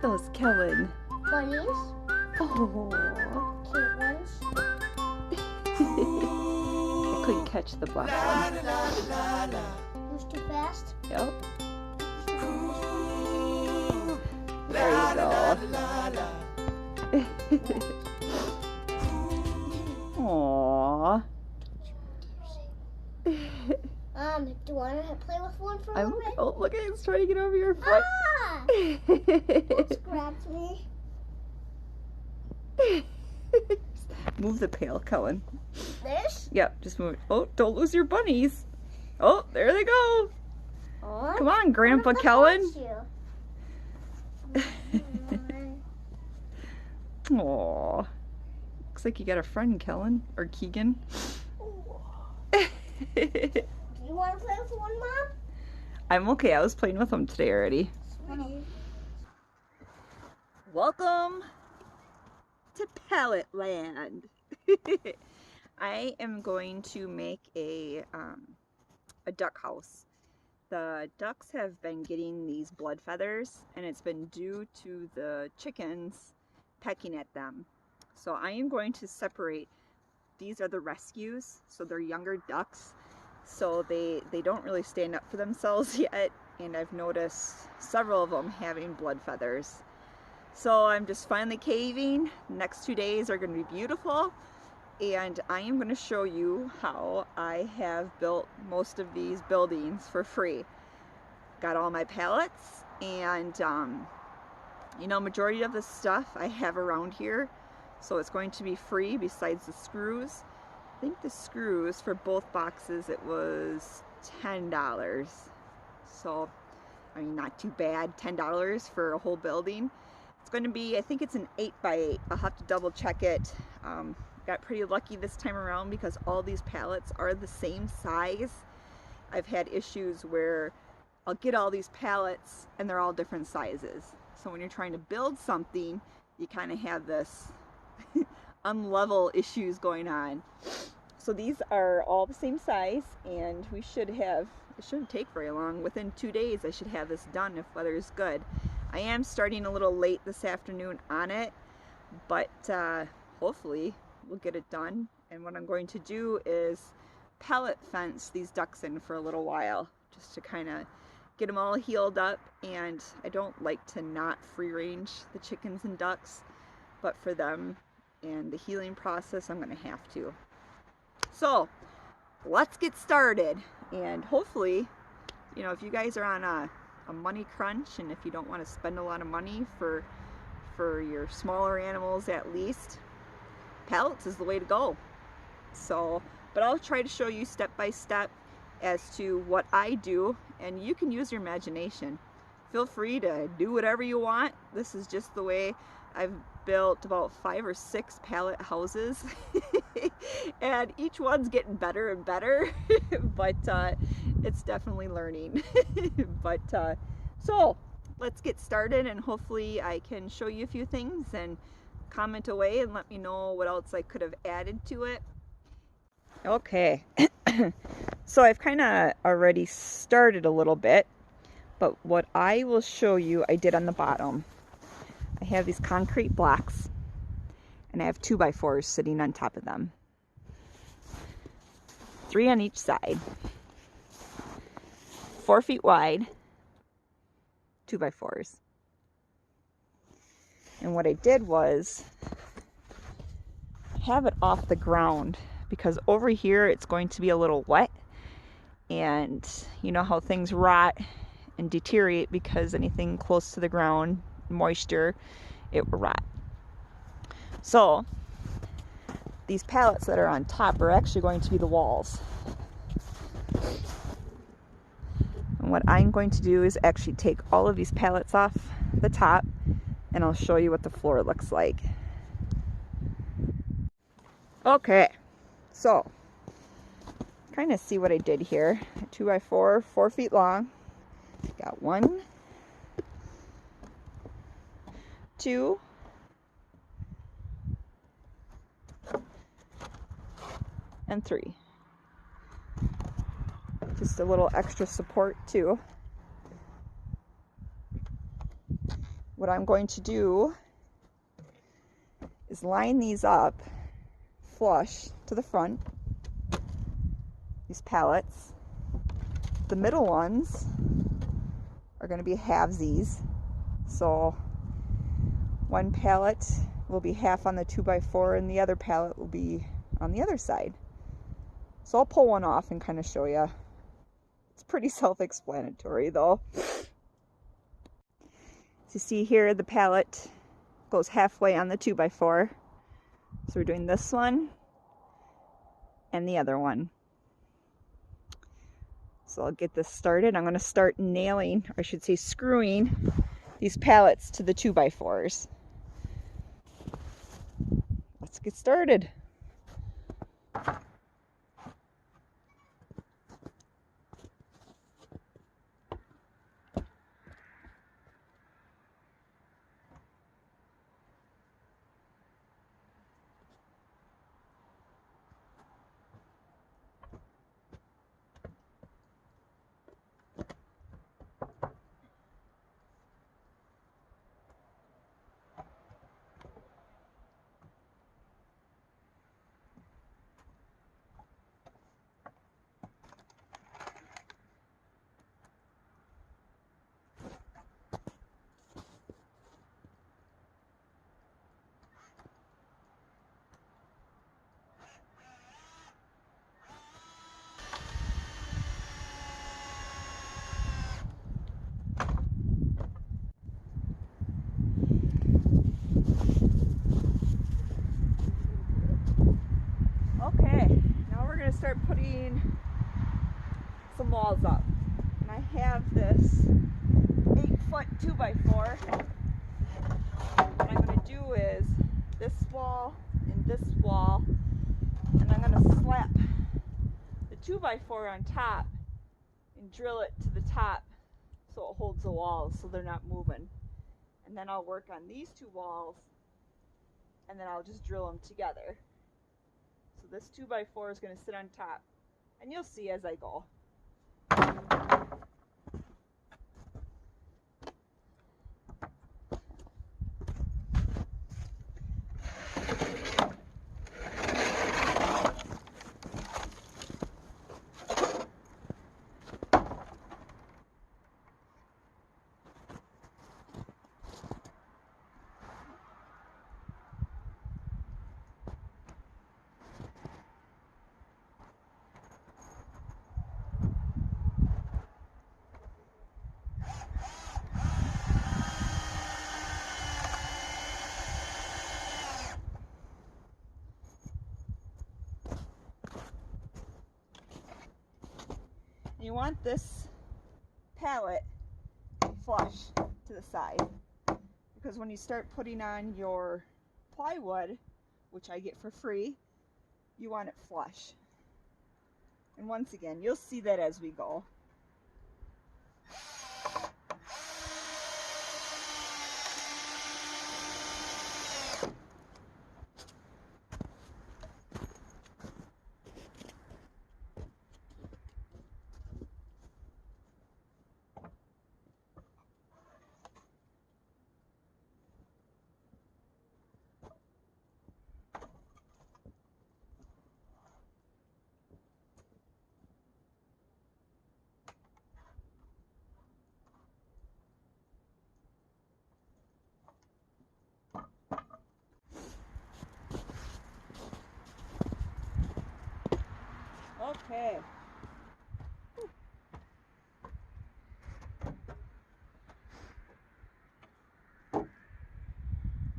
those, Kellen? Bunnies. Oh. Cute ones. I couldn't catch the black one. Who's too fast? Yep. There you go. Aww. Do you want to play with one for a little bit? Oh, look at it. It's trying to get over your foot. Ah! It grabbed me. Move the pail, Kellen. This? Yep, just move it. Oh, don't lose your bunnies. Oh, there they go. Oh, Come on, Grandpa Kellen. Aww. Looks like you got a friend, Kellen. Or Keegan. Do you want to play with one, Mom? I'm okay. I was playing with them today already. Sweetie. Welcome to Pallet Land. I am going to make a duck house. The ducks have been getting these blood feathers, and it's been due to the chickens pecking at them. So I am going to separate. These are the rescues, so they're younger ducks, so they don't really stand up for themselves yet, and I've noticed several of them having blood feathers. So I'm just finally caving. The next 2 days are going to be beautiful, and I am going to show you how I have built most of these buildings for free. Got all my pallets, and you know, majority of the stuff I have around here, so it's going to be free besides the screws. I think the screws for both boxes, it was $10. So, I mean, not too bad, $10 for a whole building. It's going to be, I think it's an 8x8. I'll have to double check it. Got pretty lucky this time around because all these pallets are the same size. I've had issues where I'll get all these pallets and they're all different sizes. So when you're trying to build something, you kind of have this unlevel issues going on. So these are all the same size, and we should have, it shouldn't take very long. Within 2 days I should have this done if weather is good. I am starting a little late this afternoon on it, but hopefully we'll get it done. And what I'm going to do is pellet fence these ducks in for a little while, just to kind of get them all healed up. And I don't like to not free range the chickens and ducks, but for them and the healing process, I'm going to have to. So let's get started, and hopefully, you know, if you guys are on a money crunch, and if you don't want to spend a lot of money for your smaller animals, at least pallets is the way to go. So, but I'll try to show you step by step as to what I do, and you can use your imagination. Feel free to do whatever you want. This is just the way I've built about 5 or 6 pallet houses and each one's getting better and better, but it's definitely learning. But so let's get started, and hopefully I can show you a few things and comment away and let me know what else I could have added to it. Okay. So I've kind of already started a little bit, but what I will show you I did on the bottom. I have these concrete blocks, and I have 2x4s sitting on top of them. 3 on each side. 4 feet wide. 2x4s. And what I did was have it off the ground, because over here it's going to be a little wet, and you know how things rot and deteriorate because anything close to the ground, moisture, it will rot. So these pallets that are on top are actually going to be the walls. And what I'm going to do is actually take all of these pallets off the top, and I'll show you what the floor looks like. Okay, so kind of see what I did here. 2x4, 4 feet long. Got 1, 2, and 3. Just a little extra support too. what I'm going to do is line these up flush to the front, these pallets. The middle ones are going to be halvesies, so one pallet will be half on the 2x4 and the other pallet will be on the other side. So I'll pull one off and kind of show you. It's pretty self-explanatory though. So you see here the pallet goes halfway on the 2x4. So we're doing this one and the other one. So I'll get this started. I'm going to start nailing, or I should say screwing, these pallets to the 2x4s. Let's get started. Okay, now we're going to start putting some walls up. And I have this 8-foot 2x4. What I'm going to do is this wall and this wall, and I'm going to slap the 2x4 on top and drill it to the top so it holds the walls so they're not moving. And then I'll work on these two walls and then I'll just drill them together. So this 2x4 is going to sit on top, and you'll see as I go. You want this pallet flush to the side, because when you start putting on your plywood, which I get for free, you want it flush. And once again, you'll see that as we go. Okay.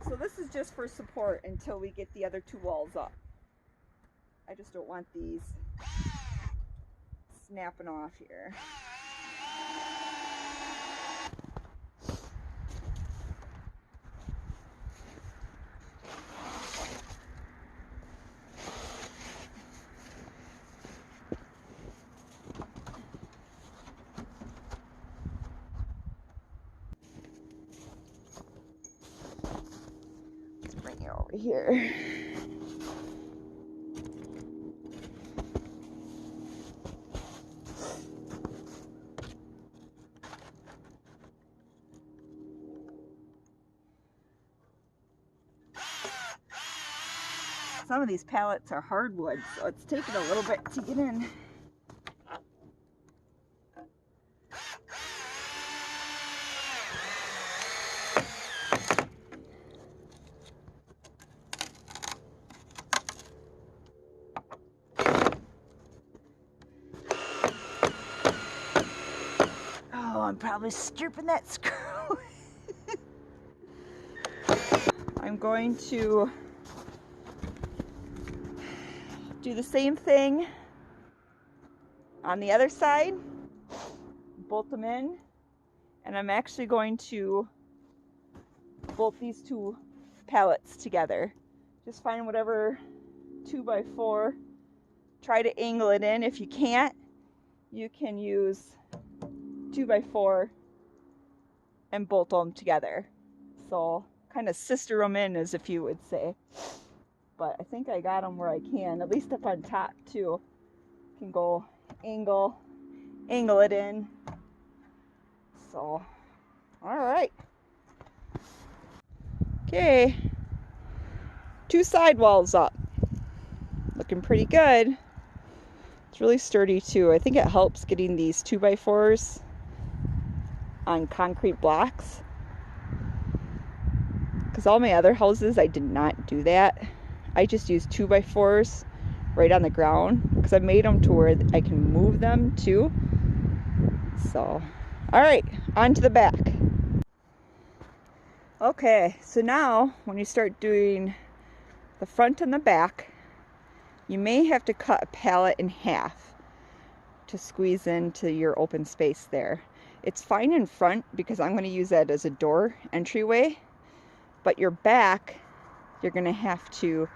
So this is just for support until we get the other two walls up. I just don't want these snapping off here. Let's bring you over here. some of these pallets are hardwood, so it's taking a little bit to get in. Oh, I'm probably stripping that screw. I'm going to do the same thing on the other side, bolt them in, and I'm actually going to bolt these two pallets together. Just find whatever 2x4, try to angle it in. If you can't, you can use 2x4 and bolt them together. So kind of sister them in, as if you would say. But I think I got them where I can, at least up on top too. Can go angle it in. So, all right. Okay, 2 sidewalls up. Looking pretty good. It's really sturdy too. I think it helps getting these 2x4s on concrete blocks. Because all my other houses, I did not do that. I just used 2x4s right on the ground because I made them to where I can move them too. So, all right, on to the back. Okay, so now when you start doing the front and the back, you may have to cut a pallet in half to squeeze into your open space there. It's fine in front because I'm going to use that as a door entryway, but your back, you're going to have to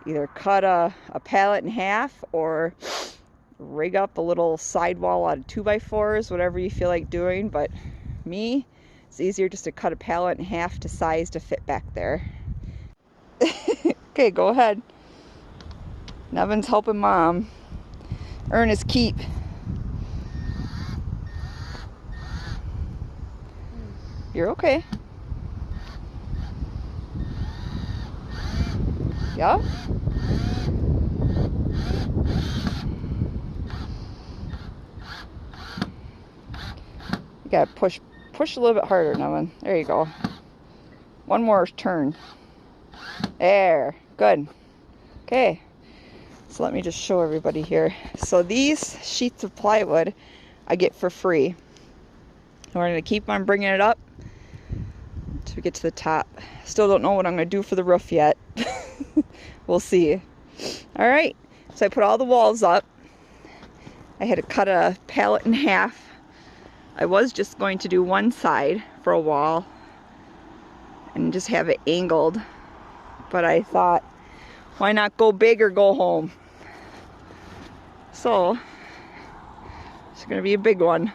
either cut a pallet in half or rig up a little sidewall out of 2x4s, whatever you feel like doing. But me, it's easier just to cut a pallet in half to size to fit back there. Okay, go ahead. Nevin's helping Mom earn his keep. You're okay. Yeah? You gotta push a little bit harder, Nevin. There you go. One more turn. There. Good. Okay. So let me just show everybody here. So these sheets of plywood I get for free. We're going to keep on bringing it up until we get to the top. Still don't know what I'm going to do for the roof yet. We'll see. All right. So I put all the walls up. I had to cut a pallet in half. I was just going to do one side for a wall and just have it angled. But I thought, why not go big or go home? So, it's going to be a big one.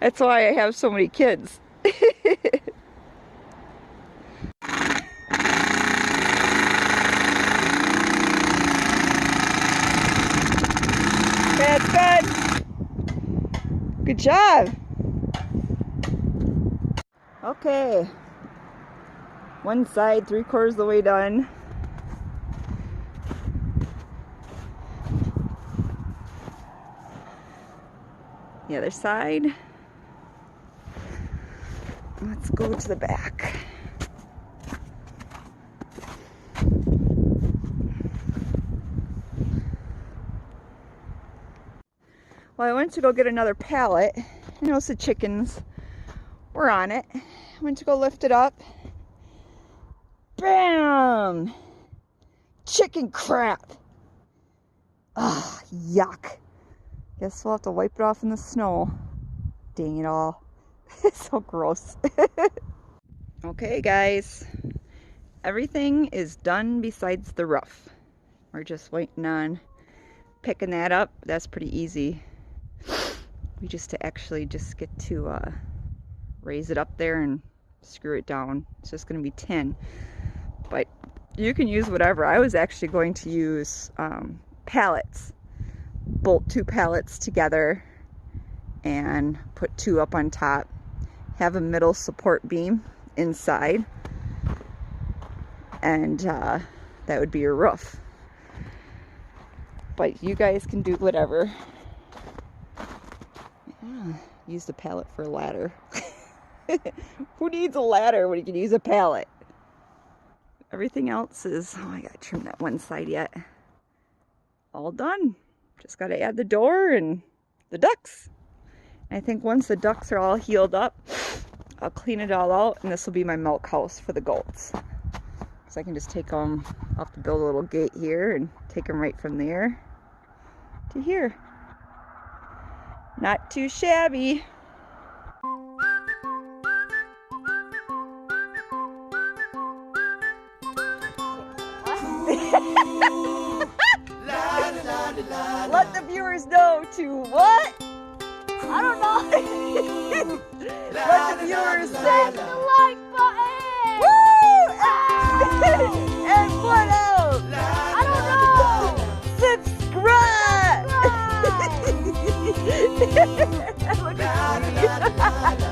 That's why I have so many kids. That's good. Good job. Okay. One side, 3/4 of the way done. The other side. Let's go to the back. Well, I went to go get another pallet. I noticed the chickens were on it. I went to go lift it up. Bam! Chicken crap! Ugh, yuck. Guess we'll have to wipe it off in the snow. Dang it all. It's so gross. Okay, guys. Everything is done besides the roof. We're just waiting on picking that up. That's pretty easy. We just get to raise it up there and screw it down. It's just going to be tin. But you can use whatever. I was actually going to use pallets. Bolt 2 pallets together and put 2 up on top. Have a middle support beam inside. and that would be your roof. But you guys can do whatever. Yeah, use the pallet for a ladder. Who needs a ladder when you can use a pallet? Everything else is, oh, I gotta trim that one side yet. All done. Just gotta add the door and the ducks. I think once the ducks are all healed up, I'll clean it all out, and this will be my milk house for the goats. So I can just take them, I'll have to build a little gate here and take them right from there to here. Not too shabby. Let the viewers know to what? I don't know. Let the viewers say The like button. woo! And what else? I don't know. Subscribe! Look at me.